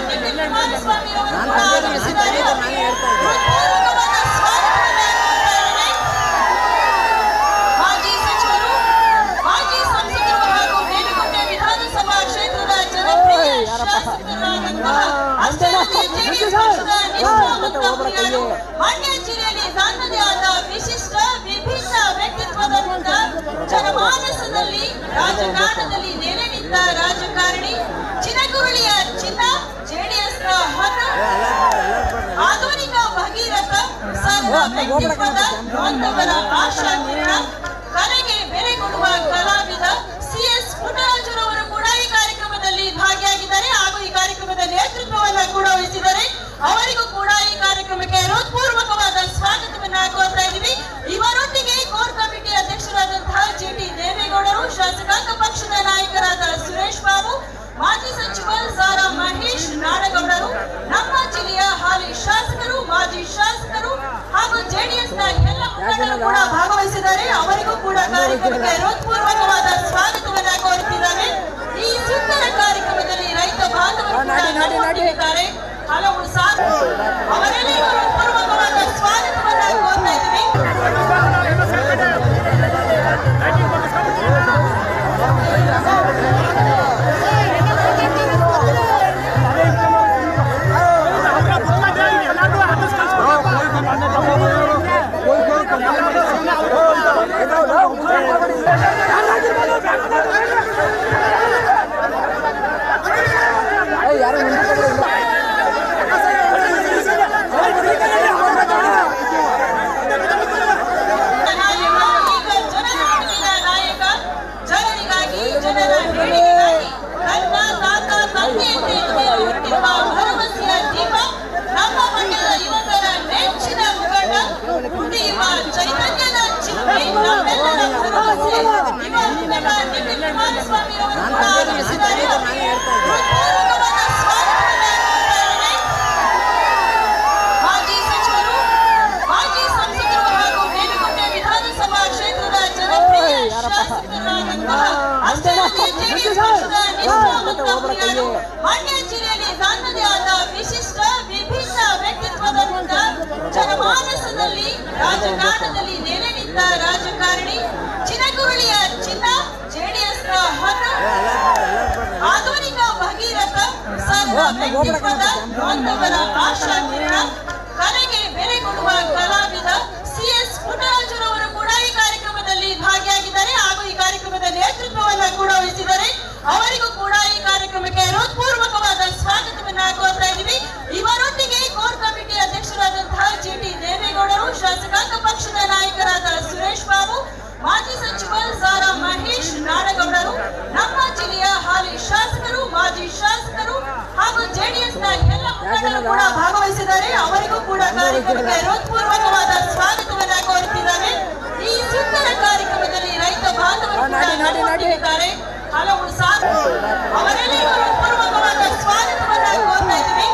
ನಿಖಿಲ್ ಕುಮಾರಸ್ವಾಮಿ ಅವರು ಕೂಡ ಆಗಮಿಸಿದ್ದಾರೆ. ಹೃತ್ಪೂರ್ವಕವಾದ ಸ್ವಾಗತವನ್ನು ಕೋರುತ್ತೇನೆ. ಮಾಜಿ ಸಚಿವರು, ಮಾಜಿ ಸಂಸದರು ಹಾಗೂ ಮೇಲುಕೋಟೆ ವಿಧಾನಸಭಾ ಕ್ಷೇತ್ರದ ಜನಪ್ರಿಯ ಶಾಸಕರಾದಂತಹ ಅಷ್ಟರದಿ ಜೆಡಿಎಸ್ ಪಕ್ಷದ ನಿಷ್ಠಾವಂತ ಮುಖಂಡರು, ಮಂಡ್ಯ ಜಿಲ್ಲೆಯಲ್ಲಿ ತನ್ನದೇ ಆದ ವಿಶಿಷ್ಟ ವಿಭಿನ್ನ ವ್ಯಕ್ತಿತ್ವದ ಜನಮಾನಸದಲ್ಲಿ ರಾಜಕಾರಣದಲ್ಲಿ ನೆಲೆ ನಿಂತ ರಾಜಕಾರಣಿ, ಚಿನಕುರಳಿಯ ಚಿನ್ನ, ಜೆಡಿಎಸ್ನ ಹೊನ್ನ, ಆಧುನಿಕ ಭಗೀರಥ, ಸರ್ವ ವ್ಯಕ್ತಿತ್ವದ ಬಾಂಧವರ ಆಶಾ ಕಿರಣ, ಕಲೆಗೆ ಬೆಲೆ ಕೊಡುವ ಕಲಾವಿದ ಸಿಎಸ್ ಪುಟ್ಟರಾಜುರವರು ಕೂಡ ಈ ಕಾರ್ಯಕ್ರಮದಲ್ಲಿ ಭಾಗಿಯಾಗಿದ್ದಾರೆ ಹಾಗೂ ಈ ಕಾರ್ಯಕ್ರಮದ ನೇತೃತ್ವವನ್ನು ಕೂಡ ವಹಿಸಿದ್ದಾರೆ. ಅವರಿಗೂ ಕೂಡ ಈ ಕಾರ್ಯಕ್ರಮಕ್ಕೆ ಹೃತ್ಪೂರ್ವಕವಾದ ಸ್ವಾಗತವನ್ನ ಕೋರ್ತಾ ಇದ್ದೀವಿ. ಇವರೊಂದಿಗೆ ಕೋರ್ ಕಮಿಟಿ ಅಧ್ಯಕ್ಷರಾದಂತಹ ಜಿಟಿ ದೇವೇಗೌಡರು, ಶಾಸಕಾಂಗ ಪಕ್ಷದ ನಾಯಕರಾದ ಸುರೇಶ್ ಬಾಬು, ಮಾಜಿ ಸಚಿವ ಸಾರಾ ಮಹೇಶ್ ನಾಡಗೌಡರು, ನಮ್ಮ ಜಿಲ್ಲೆಯ ಹಾಲಿ ಶಾಸಕರು, ಮಾಜಿ ಶಾಸಕರು ಹಾಗೂ ಜೆಡಿಎಸ್ನ ಎಲ್ಲ ಮುಖಂಡರು ಕೂಡ ಭಾಗವಹಿಸಿದ್ದಾರೆ. ಅವರಿಗೂ ಕೂಡ ಕಾರ್ಯಕ್ರಮಕ್ಕೆ ಹೃತ್ಪೂರ್ವಕವಾದ ಸ್ವಾಗತವನ್ನ ಕೋರುತ್ತಿದ್ದಾರೆ. ಈ ಸುಂದರ ಕಾರ್ಯಕ್ರಮದಲ್ಲಿ ರೈತ ಬಾಂಧವರು ಇದ್ದಾರೆ. ಹಲವು ಅವರೆಲ್ಲರಿಗೂ ಹೃತ್ಪೂರ್ವಕವಾದ ಸ್ವಾಗತವನ್ನ ಕೋರ್ತಾ ಇದ್ದೀವಿ. ನಿಖಿಲ್ ಕುಮಾರಸ್ವಾಮಿ ಅವರು ಕೂಡ ಆಗಮಿಸಿದ್ದಾರೆ. ಹೃತ್ಪೂರ್ವಕವಾದ ಸ್ವಾಗತವನ್ನ ಕೋರುತ್ತೇನೆ. ಮಾಜಿ ಸಚಿವರು, ಮಾಜಿ ಸಂಸದರು ಹಾಗೂ ಮೇಲುಕೋಟೆ ವಿಧಾನಸಭಾ ಕ್ಷೇತ್ರದ ಜನಪ್ರಿಯ ಶಾಸಕರಾದಂತಹ ಅಷ್ಟರದಿ ಜೆಡಿಎಸ್ ಪಕ್ಷದ ನಿಷ್ಠಾವಂತ ಮುಖಂಡರು, ಮಂಡ್ಯ ಜಿಲ್ಲೆಯಲ್ಲಿ ತನ್ನದೇ ಆದ ವಿಶಿಷ್ಟ ವಿಭಿನ್ನ ವ್ಯಕ್ತಿತ್ವದ ಜನಮಾನಸದಲ್ಲಿ ರಾಜಕಾರಣದಲ್ಲಿ ನೆಲೆ ನಿಂತ ರಾಜಕಾರಣಿ, ಚಿನಕುರಳಿಯ ಚಿನ್ನ, ಜೆಡಿಎಸ್ನ ಹೊನ್ನ, ಆಧುನಿಕ ಭಗೀರಥ, ಸರ್ವ ವ್ಯಕ್ತಿತ್ವದ ಬಾಂಧವರ ಆಶಾ ಕಿರಣ, ಕಲೆಗೆ ಬೆಲೆ ಕೊಡುವ ಕಲಾವಿದ ಸಿಎಸ್ ಪುಟ್ಟರಾಜುರವರು ಕೂಡ ಈ ಕಾರ್ಯಕ್ರಮದಲ್ಲಿ ಭಾಗಿಯಾಗಿದ್ದಾರೆ ಹಾಗೂ ಈ ಕಾರ್ಯಕ್ರಮದ ನೇತೃತ್ವವನ್ನು ಕೂಡ ವಹಿಸಿದ್ದಾರೆ. ಅವರಿಗೂ ಕೂಡ ಈ ಕಾರ್ಯಕ್ರಮಕ್ಕೆ ಹೃತ್ಪೂರ್ವಕವಾದ ಸ್ವಾಗತವನ್ನ ಕೋರ್ತಾ ಇದ್ದೀವಿ. ಇವರೊಂದಿಗೆ ಕೋರ್ ಕಮಿಟಿ ಅಧ್ಯಕ್ಷರಾದಂತಹ ಜಿಟಿ ದೇವೇಗೌಡರು, ಶಾಸಕಾಂಗ ಪಕ್ಷದ ನಾಯಕರಾದ ಸುರೇಶ್ ಬಾಬು, ಮಾಜಿ ಸಚಿವ ಸಾರಾ ಮಹೇಶ್ ನಾಡಗೌಡರು, ನಮ್ಮ ಜಿಲ್ಲೆಯ ಹಾಲಿ ಶಾಸಕರು, ಮಾಜಿ ಶಾಸಕರು ಹಾಗೂ ಜೆಡಿಎಸ್ನ ಎಲ್ಲ ಮುಖಂಡರು ಕೂಡ ಭಾಗವಹಿಸಿದ್ದಾರೆ. ಅವರಿಗೂ ಕೂಡ ಕಾರ್ಯಕ್ರಮಕ್ಕೆ ಹೃತ್ಪೂರ್ವಕವಾದ ಸ್ವಾಗತವನ್ನ ಕೋರುತ್ತಿದ್ದಾರೆ. ಈ ಸುಂದರ ಕಾರ್ಯಕ್ರಮದಲ್ಲಿ ರೈತ ಬಾಂಧವರು ಇದ್ದಾರೆ. ಹಲವು ಅವರೆಲ್ಲರಿಗೂ ಹೃತ್ಪೂರ್ವಕವಾದ ಸ್ವಾಗತವನ್ನ ಕೋರ್ತಾ ಇದ್ದೀವಿ.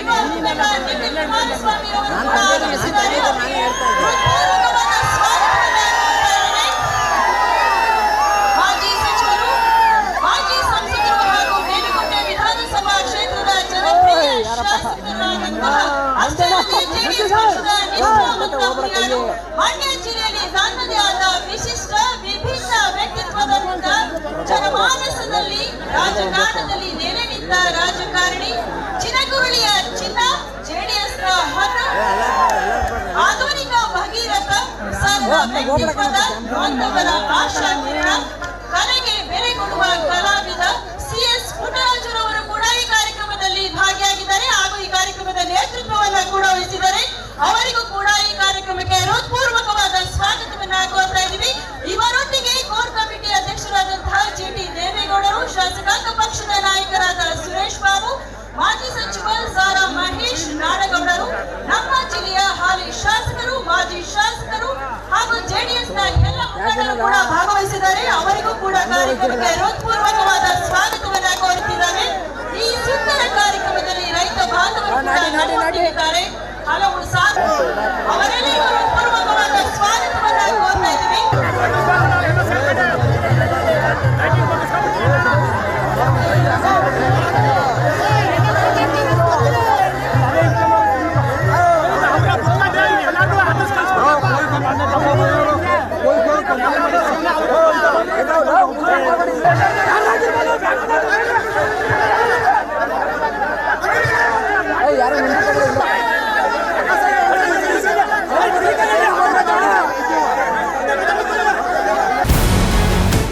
ನಿಖಿಲ್ ಕುಮಾರಸ್ವಾಮಿ ಅವರು ಕೂಡ ಆಗಮಿಸಿದ್ದಾರೆ. ಹೃತ್ಪೂರ್ವಕವಾದ ಸ್ವಾಗತವನ್ನ ಕೋರುತ್ತೇನೆ. ಮಾಜಿ ಸಚಿವರು, ಮಾಜಿ ಸಂಸದರು ಹಾಗೂ ಮೇಲುಕೋಟೆ ವಿಧಾನಸಭಾ ಕ್ಷೇತ್ರದ ಜನಪ್ರಿಯ ಶಾಸಕರಾದಂತಹ ಅಷ್ಟರದಿ ಜೆಡಿಎಸ್ ಪಕ್ಷದ ನಿಷ್ಠಾವಂತ ಮುಖಂಡರು, ಮಂಡ್ಯ ಜಿಲ್ಲೆಯಲ್ಲಿ ತನ್ನದೇ ಆದ ವಿಶಿಷ್ಟ ವಿಭಿನ್ನ ವ್ಯಕ್ತಿತ್ವದ ಜನಮಾನಸದಲ್ಲಿ ರಾಜಕಾರಣದಲ್ಲಿ ನೆಲೆ ನಿಂತ ರಾಜಕಾರಣಿ, ಚಿನಕುರಳಿಯ ಚಿನ್ನ, ಜೆಡಿಎಸ್ನ ಹೊನ್ನ, ಆಧುನಿಕ ಭಗೀರಥ, ಸರ್ವ ವ್ಯಕ್ತಿತ್ವದ ಬಾಂಧವರ ಆಶಾ ಕಿರಣ, ಕಲೆಗೆ ಬೆಲೆ ಕೊಡುವ ಕಲಾವಿದ ಭಾಗವಹಿಸಿದ್ದಾರೆ. ಅವರಿಗೂ ಕೂಡ ಕಾರ್ಯಕ್ರಮಕ್ಕೆ ಹೃತ್ಪೂರ್ವಕವಾದ ಸ್ವಾಗತವನ್ನ ಕೋರುತ್ತಿದ್ದಾರೆ. ಈ ಸುಂದರ ಕಾರ್ಯಕ್ರಮದಲ್ಲಿ ರೈತ ಬಾಂಧವರು ಹಲವು ಸಾಕು ಅವರೆಲ್ಲರಿಗೂ ಹೃತ್ಪೂರ್ವಕವಾದ ಸ್ವಾಗತವನ್ನ ಕೋರ್ತಾ ಇದ್ದೀವಿ.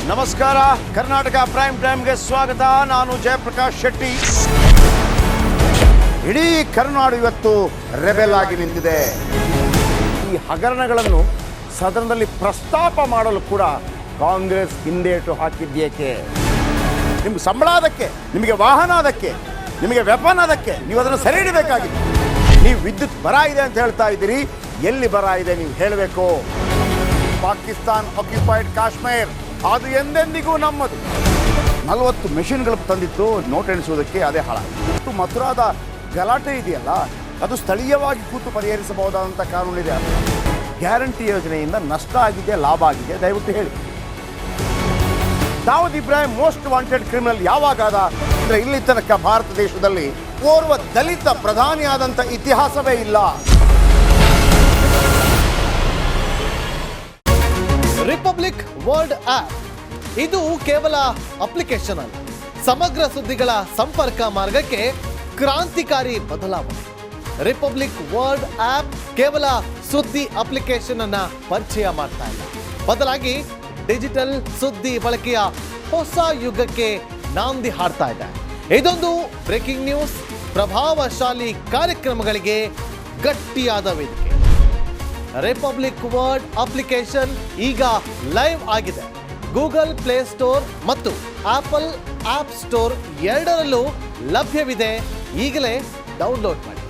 ನಮಸ್ಕಾರ, ಕರ್ನಾಟಕ ಪ್ರೈಮ್ ಟೈಮ್ಗೆ ಸ್ವಾಗತ. ನಾನು ಜಯಪ್ರಕಾಶ್ ಶೆಟ್ಟಿ. ಇಡೀ ಕರ್ನಾಡು ಇವತ್ತು ರೆಬೆಲ್ ಆಗಿ ನಿಂತಿದೆ. ಈ ಹಗರಣಗಳನ್ನು ಸದನದಲ್ಲಿ ಪ್ರಸ್ತಾಪ ಮಾಡಲು ಕೂಡ ಕಾಂಗ್ರೆಸ್ ಹಿಂದೇಟು ಹಾಕಿದ್ದೇಕೆ? ನಿಮ್ಗೆ ಸಂಬಳ ಅದಕ್ಕೆ, ನಿಮಗೆ ವಾಹನ ಅದಕ್ಕೆ, ನಿಮಗೆ ವೆಪನ್ ಅದಕ್ಕೆ, ನೀವು ಅದನ್ನು ಸೆರೆ ಹಿಡಿಬೇಕಾಗಿತ್ತು. ನೀವು ವಿದ್ಯುತ್ ಬರ ಇದೆ ಅಂತ ಹೇಳ್ತಾ ಇದ್ದೀರಿ. ಎಲ್ಲಿ ಬರ ಇದೆ ನೀವು ಹೇಳಬೇಕು. ಪಾಕಿಸ್ತಾನ್ ಆಕ್ಯುಪೈಡ್ ಕಾಶ್ಮೀರ್ ಅದು ಎಂದೆಂದಿಗೂ ನಮ್ಮದು. 40 ಮೆಷಿನ್ಗಳು ತಂದಿತ್ತು ನೋಟ್ ಎಣಿಸುವುದಕ್ಕೆ, ಅದೇ ಹಾಳಾಯಿತು. ಮಥುರಾದ ಗಲಾಟೆ ಇದೆಯಲ್ಲ, ಅದು ಸ್ಥಳೀಯವಾಗಿ ಕೂತು ಪರಿಹರಿಸಬಹುದಾದಂಥ ಕಾನೂನಿದೆ. ಗ್ಯಾರಂಟಿ ಯೋಜನೆಯಿಂದ ನಷ್ಟ ಆಗಿದೆ, ಲಾಭ ಆಗಿದೆ, ದಯವಿಟ್ಟು ಹೇಳಿ. Dawood Ibrahim most wanted criminal ಯಾವಾಗಾದ ಅಂದರೆ ಇಲ್ಲಿ ತನಕ ಭಾರತ ದೇಶದಲ್ಲಿ ಓರ್ವ ದಲಿತ ಪ್ರಧಾನಿಯಾದಂಥ ಇತಿಹಾಸವೇ ಇಲ್ಲ. ರಿಪಬ್ಲಿಕ್ ವರ್ಲ್ಡ್ ಆಪ್ ಇದು ಕೇವಲ ಅಪ್ಲಿಕೇಶನ್ ಅಲ್ಲ, ಸಮಗ್ರ ಸುದ್ದಿಗಳ ಸಂಪರ್ಕ ಮಾರ್ಗಕ್ಕೆ ಕ್ರಾಂತಿಕಾರಿ ಬದಲಾವಣೆ. ರಿಪಬ್ಲಿಕ್ ವರ್ಲ್ಡ್ ಆಪ್ ಕೇವಲ ಸುದ್ದಿ ಅಪ್ಲಿಕೇಶನ್ ಅನ್ನ ಪರಿಚಯ ಮಾಡ್ತಾ ಇಲ್ಲ, ಬದಲಾಗಿ ಡಿಜಿಟಲ್ ಸುದ್ದಿ ಬಳಕೆಯ ಹೊಸ ಯುಗಕ್ಕೆ ನಾಂದಿ ಹಾಡ್ತಾ ಇದೆ. ಇದೊಂದು ಬ್ರೇಕಿಂಗ್ ನ್ಯೂಸ್, ಪ್ರಭಾವಶಾಲಿ ಕಾರ್ಯಕ್ರಮಗಳಿಗೆ ಗಟ್ಟಿಯಾದ ವೇದಿಕೆ. ರಿಪಬ್ಲಿಕ್ ವರ್ಲ್ಡ್ ಅಪ್ಲಿಕೇಶನ್ ಈಗ ಲೈವ್ ಆಗಿದೆ. ಗೂಗಲ್ ಪ್ಲೇ ಸ್ಟೋರ್ ಮತ್ತು ಆಪಲ್ ಆಪ್ ಸ್ಟೋರ್ ಎರಡರಲ್ಲೂ ಲಭ್ಯವಿದೆ. ಈಗಲೇ ಡೌನ್ಲೋಡ್ ಮಾಡಿ.